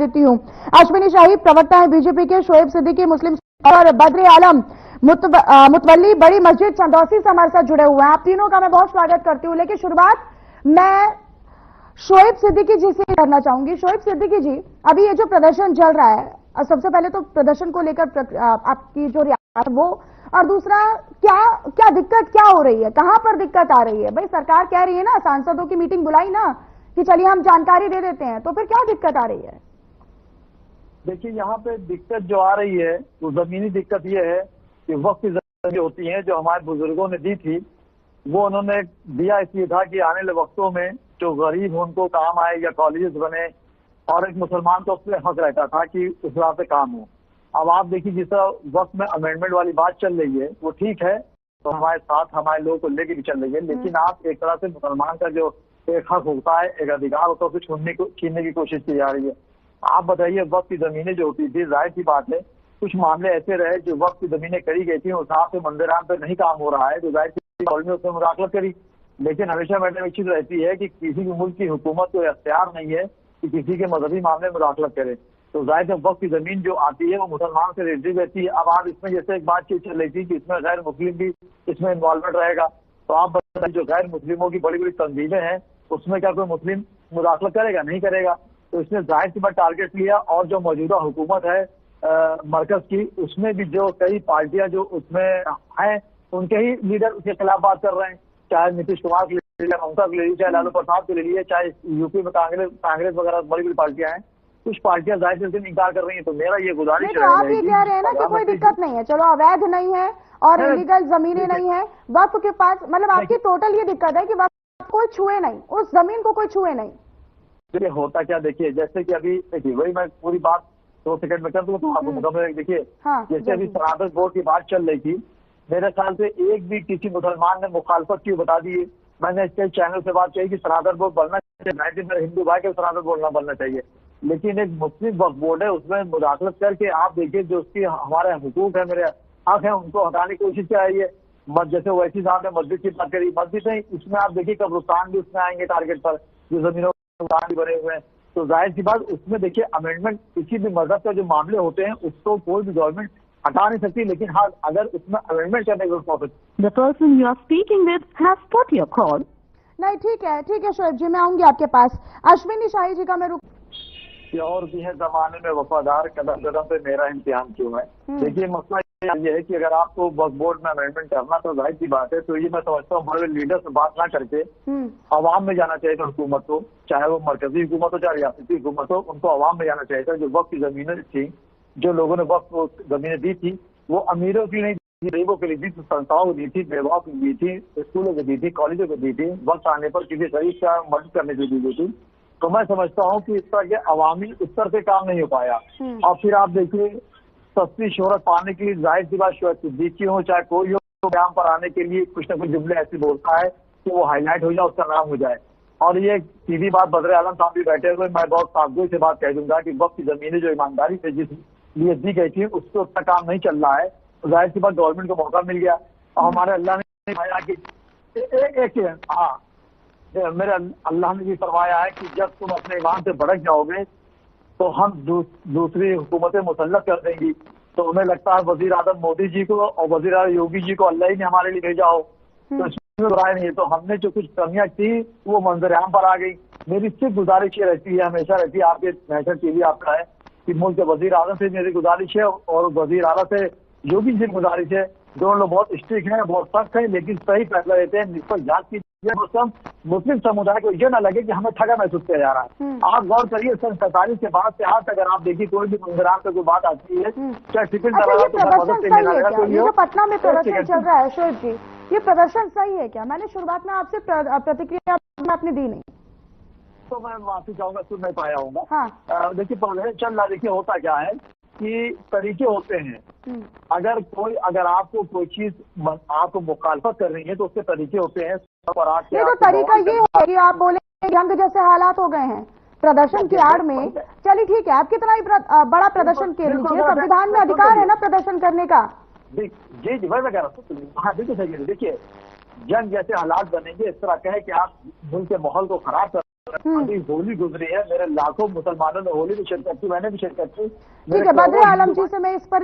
देती हूँ। अश्विनी शाही प्रवक्ता है बीजेपी के, शोएब सिद्दीकी मुस्लिम और बद्र आलम मुतवल्ली बड़ी मस्जिद चंदौसी से हमारे साथ जुड़े हुए हैं। आप तीनों का मैं बहुत स्वागत करती हूँ। लेकिन शुरुआत मैं शोएब सिद्दीकी जी से करना चाहूंगी। शोएब सिद्दीकी जी, अभी ये जो प्रदर्शन चल रहा है, सबसे पहले तो प्रदर्शन को लेकर आपकी जो रिएक्शन वो, और दूसरा क्या दिक्कत क्या हो रही है, कहां पर दिक्कत आ रही है? भाई सरकार कह रही है ना, सांसदों की मीटिंग बुलाई ना कि चलिए हम जानकारी दे देते हैं, तो फिर क्या दिक्कत आ रही है? देखिए, यहाँ पे दिक्कत जो आ रही है वो जमीनी दिक्कत ये है कि वक्त की जमीनें होती हैं जो हमारे बुजुर्गों ने दी थी, वो उन्होंने दिया इसलिए था कि आने वाले वक्तों में जो गरीब उनको काम आए या कॉलेजेस बने, और एक मुसलमान तो उसमें हक रहता था कि उस तरह से काम हो। अब आप देखिए, जिस तरह वक्त में अमेंडमेंट वाली बात चल रही है वो ठीक है, तो हमारे साथ हमारे लोगों को लेके भी चल रही है, लेकिन आप एक तरह से मुसलमान का जो एक हक होता है, एक अधिकार होता है, उसे छीनने की कोशिश की जा रही है। आप बताइए, वक्त की जमीनें जो होती थी, जाहिर सी बात है कुछ मामले ऐसे रहे जो वक्त की जमीनें करी गई थी, उस हिसाब से मंदिरान पे नहीं काम हो रहा है, तो जाहिर सी बात में उसमें मुदाखलत करी। लेकिन हमेशा मैडम एक चीज रहती है कि किसी भी मुल्क की हुकूमत को अख्तियार नहीं है कि किसी के मजहबी मामले में मुदाखलत करे, तो जाहिर है वक्त की जमीन जो आती है वो मुसलमान से रिलेटेड रहती है। अब आप इसमें जैसे एक बात चल रही थी कि इसमें गैर मुस्लिम भी इसमें इन्वॉल्वमेंट रहेगा, तो आप बताइए जो गैर मुस्लिमों की बड़ी बड़ी तंजीमें हैं उसमें क्या कोई मुस्लिम मुदाखलत करेगा? नहीं करेगा। तो इसने जाहिर सी बात टारगेट लिया, और जो मौजूदा हुकूमत है मरकज की, उसमें भी जो कई पार्टियां जो उसमें हैं उनके ही लीडर उसके खिलाफ बात कर रहे हैं, चाहे नीतीश कुमार के लिए, ममता के लिए, चाहे लालू प्रसाद के लिए, चाहे यूपी में कांग्रेस वगैरह बड़ी बड़ी पार्टियां हैं। कुछ पार्टियां जाहिर से इनकार कर रही हैं। तो मेरा ये गुजारिश है, तो आप ये कह रहे हैं ना कि कोई दिक्कत नहीं है, चलो अवैध नहीं है और इलीगल जमीनें नहीं है, वक्त के पास, मतलब आपकी टोटल ये दिक्कत है कि वक्त कोई छुए नहीं, उस जमीन को कोई छुए नहीं। देखिए होता क्या, देखिए जैसे कि अभी देखिए वही मैं पूरी बात 2 सेकंड में कर दूं तो आपको मुकम्मल देखिए। जैसे अभी सनातन बोर्ड की बात चल रही थी, मेरे ख्याल से एक भी किसी मुसलमान ने मुखालफत क्यों बता दी है? मैंने इसके चैनल से बात कही कि सनातन बोर्ड बनना चाहिए, मेरे हिंदू भाई के सनातन बोर्ड बनना चाहिए, लेकिन एक मुस्लिम वक्फ बोर्ड है, उसमें मुदाखलत करके आप देखिए जो उसकी हमारे हुकूक है, मेरे हक है, उनको हटाने की कोशिश कराइए। जैसे वैसी साहब ने मस्जिद की बात करी, मस्जिद है, इसमें आप देखिए कब्रिस्तान भी उसमें आएंगे टारगेट पर, जो जमीनों भी बने हुए हैं। तो जाहिर सी बात उसमें देखिए अमेंडमेंट किसी भी मजहब का जो मामले होते हैं उसको कोई भी गवर्नमेंट हटा नहीं सकती, लेकिन हाँ अगर उसमें अमेंडमेंट करने की The person you are speaking with has put your call. नहीं, ठीक है शोएब जी, मैं आऊंगी आपके पास। अश्विनी शाही जी का मैं और भी है, जमाने में वफादार, कदम कदम पे मेरा इम्तिहान क्यों है। देखिए मसला ये है कि अगर आपको वक्फ बोर्ड में अमेंडमेंट करना तो जाहिर सी बात है, तो ये मैं समझता हूँ बड़े लीडर से बात ना करके अवाम में जाना चाहिए था हुकूमत को, चाहे वो मरकजी हुकूमत हो चाहे रियासती हुकूमत हो, उनको अवाम में जाना चाहिए था। जो वक्त की जमीनें थी, जो लोगों ने वक्त जमीनें दी थी, वो अमीरों की नहीं, गरीबों के लिए दी, संस्थाओं को दी थी, बेवाओं को दी थी, स्कूलों को दी थी, कॉलेजों को दी थी, वक्त आने पर किसी गरीब का मदद करने के लिए दी थी। तो मैं समझता हूँ कि इस तरह के अवामी स्तर पे काम नहीं हो पाया। और फिर आप देखिए सस्ती शोहरत पाने के लिए जाहिर सी बात शोएब सिद्दीकी हो चाहे कोई हो, तो काम पर आने के लिए कुछ न कुछ जुमले ऐसे बोलता है कि वो हाईलाइट हो जाए, उसका नाम हो जाए। और ये सीधी बात बद्र आलम साहब भी बैठे हुए, मैं बहुत सावधानी से बात कह दूंगा कि वक्त की जमीनें जो ईमानदारी से जिस लिए दी गई थी उससे उतना काम नहीं चल रहा है। तो जाहिर सी बात गवर्नमेंट को मौका मिल गया, और हमारे अल्लाह ने फरमाया कि मेरे अल्लाह ने भी फरमाया है कि जब तुम अपने ईमान से भड़क जाओगे तो हम दूसरी हुकूमतें मुसल्लत कर देंगी। तो हमें लगता है वजीर आजम मोदी जी को और वजीर आजम योगी जी को अल्लाह ही ने हमारे लिए भेजा हो, तो इसमें राय नहीं है। तो हमने जो कुछ कमियां थी वो मंजर-ए-आम पर आ गई। मेरी सिर्फ गुजारिश ये रहती है, हमेशा रहती है, आपके नेशनल टीवी आपका है, कि मुल्क के वजीर आजम से मेरी गुजारिश है और वजीर आला से योगी जी की गुजारिश है, दोनों लोग बहुत स्ट्रिक्ट हैं, बहुत सख्त है, लेकिन सही फैसला लेते हैं, निष्पक्ष जांच की। मुस्लिम समुदाय को ये ना लगे कि हमें ठगा महसूस किया जा रहा है। आप गौर करिए, सन 47 के बाद से आज अगर आप देखिए कोई भी मंजरान पे कोई बात आती है, चाहे टिफिन जो पटना में प्रदर्शन चल रहा है शोएब जी, ये प्रदर्शन सही है क्या? मैंने शुरुआत में आपसे प्रतिक्रिया आपने दी नहीं, तो मैं माफी चाहूंगा, सुन नहीं पाया हूँ। देखिए प्रदर्शन चल रहा, देखिए होता क्या है कि तरीके होते हैं। अगर आपको कोई चीज आपको मुखालफत कर रही है तो उसके तरीके होते हैं। ये तो तरीका ये है कि आप बोले जंग जैसे हालात हो गए हैं प्रदर्शन की आड़ में, चलिए ठीक है, आप कितना ही बड़ा प्रदर्शन कर लीजिए, संविधान में अधिकार है ना प्रदर्शन करने का। जी वही मैं कह रहा हूँ। हाँ बिल्कुल सही है। देखिए जंग जैसे हालात बनेंगे, इस तरह कहे कि आप मुल्क के माहौल को खराब कर अभी होली गुजरी है, मेरे लाखों मुसलमानों ने होली में शिरकत की, मैंने भी शिरकत की। ठीक है, बद्र आलम जी से मैं इस पर